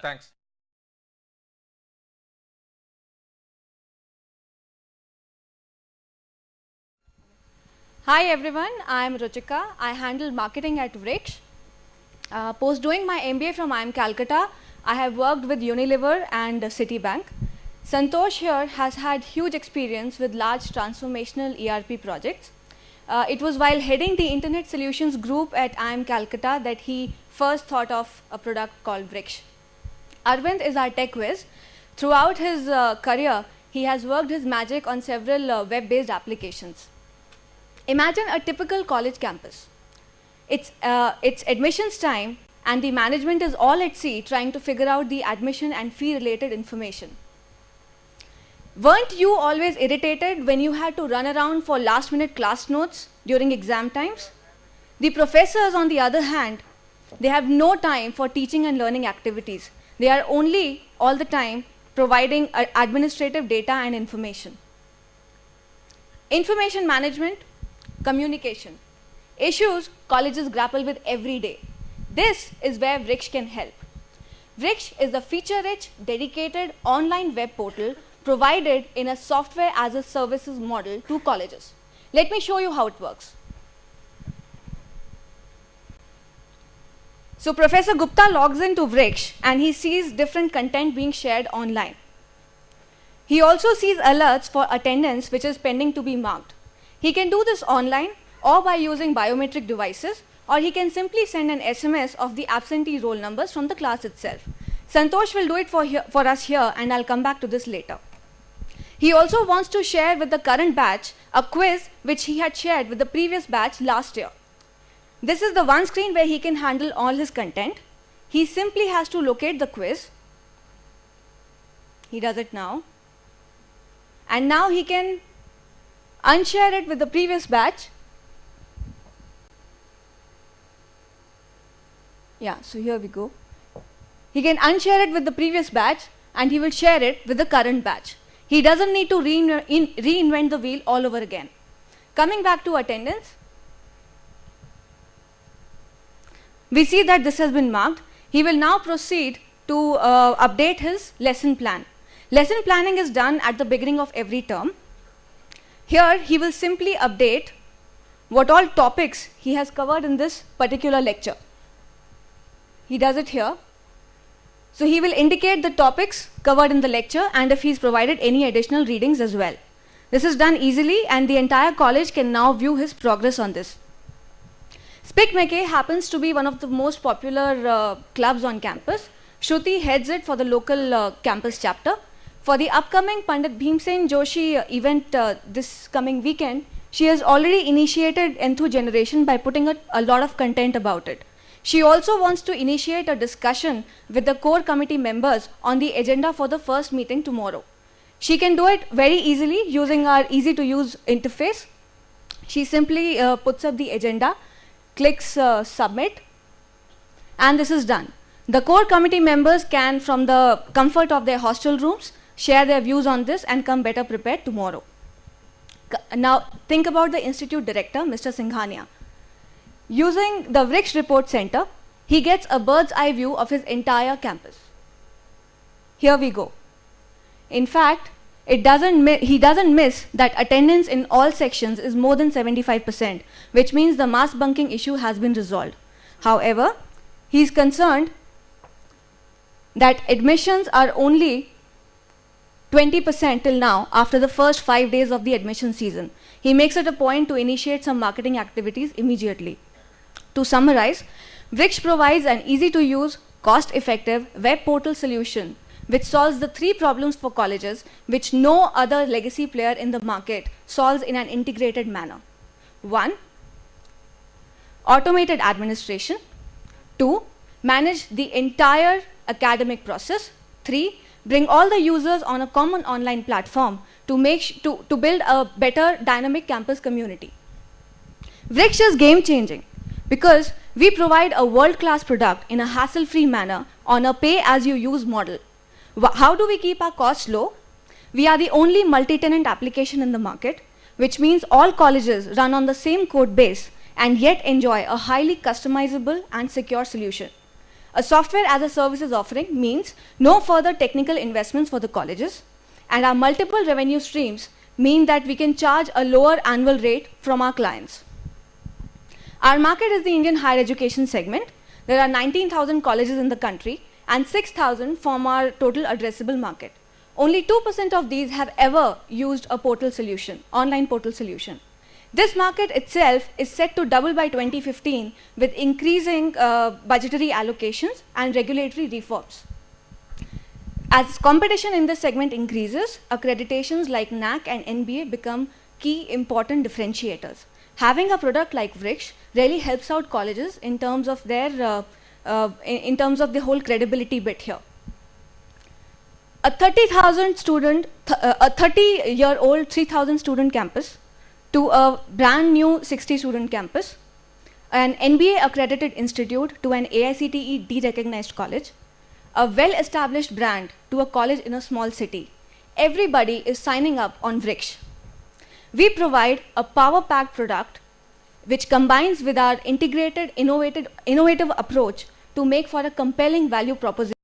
Thanks. Hi everyone, I am Ruchika. I handle marketing at Vriksh. Post doing my MBA from IIM Calcutta, I have worked with Unilever and Citibank. Santosh here has had huge experience with large transformational ERP projects. It was while heading the Internet Solutions Group at IIM Calcutta that he first thought of a product called Vriksh. Arvind is our tech whiz. Throughout his career, he has worked his magic on several web-based applications. Imagine a typical college campus. It's admissions time and the management is all at sea trying to figure out the admission and fee related information. Weren't you always irritated when you had to run around for last minute class notes during exam times? The professors, on the other hand, they have no time for teaching and learning activities. They are only all the time providing administrative data and information. Information management, communication. Issues colleges grapple with every day. This is where Vriksh can help. Vriksh is a feature-rich, dedicated online web portal provided in a software as a services model to colleges. Let me show you how it works. So Professor Gupta logs into Vriksh and he sees different content being shared online. He also sees alerts for attendance which is pending to be marked. He can do this online or by using biometric devices, or he can simply send an SMS of the absentee roll numbers from the class itself. Santosh will do it for us here, and I'll come back to this later. He also wants to share with the current batch a quiz which he had shared with the previous batch last year. This is the one screen where he can handle all his content. He simply has to locate the quiz. He does it now. And now he can unshare it with the previous batch. Yeah, so here we go. He can unshare it with the previous batch and he will share it with the current batch. He doesn't need to reinvent the wheel all over again. Coming back to attendance, we see that this has been marked. He will now proceed to update his lesson plan. Lesson planning is done at the beginning of every term. Here he will simply update what all topics he has covered in this particular lecture. He does it here. So he will indicate the topics covered in the lecture and if he's provided any additional readings as well. This is done easily and the entire college can now view his progress on this. SPIC-McKay happens to be one of the most popular clubs on campus. Shruti heads it for the local campus chapter. For the upcoming Pandit Bhimsen Joshi event this coming weekend, she has already initiated Enthu generation by putting a lot of content about it. She also wants to initiate a discussion with the core committee members on the agenda for the first meeting tomorrow. She can do it very easily using our easy to use interface. She simply puts up the agenda, clicks submit, and this is done. The core committee members can, from the comfort of their hostel rooms, share their views on this and come better prepared tomorrow. Now think about the institute director, Mr. Singhania. Using the Vriksh Report Center, he gets a bird's eye view of his entire campus. Here we go. In fact, he doesn't miss that attendance in all sections is more than 75%, which means the mass bunking issue has been resolved. However, he is concerned that admissions are only 20% till now after the first 5 days of the admission season. He makes it a point to initiate some marketing activities immediately. To summarize, Vriksh provides an easy-to-use, cost-effective web portal solution which solves the 3 problems for colleges which no other legacy player in the market solves in an integrated manner. 1. Automated administration. 2. Manage the entire academic process. 3. Bring all the users on a common online platform to build a better dynamic campus community. Vriksh is game-changing because we provide a world-class product in a hassle-free manner on a pay-as-you-use model. How do we keep our costs low? We are the only multi-tenant application in the market, which means all colleges run on the same code base and yet enjoy a highly customizable and secure solution. A software as a services offering means no further technical investments for the colleges, and our multiple revenue streams mean that we can charge a lower annual rate from our clients. Our market is the Indian higher education segment. There are 19,000 colleges in the country, and 6,000 form our total addressable market. Only 2% of these have ever used a portal solution, online portal solution. This market itself is set to double by 2015 with increasing budgetary allocations and regulatory reforms. As competition in this segment increases, accreditations like NAC and NBA become key important differentiators. Having a product like Vriksh really helps out colleges in terms of their in terms of the whole credibility bit here. A 30,000 student, a 30-year-old 3,000 student campus to a brand new 60 student campus, an NBA accredited institute to an AICTE derecognized college, a well-established brand to a college in a small city. Everybody is signing up on Vriksh. We provide a power-packed product which combines with our integrated, innovative approach to make for a compelling value proposition.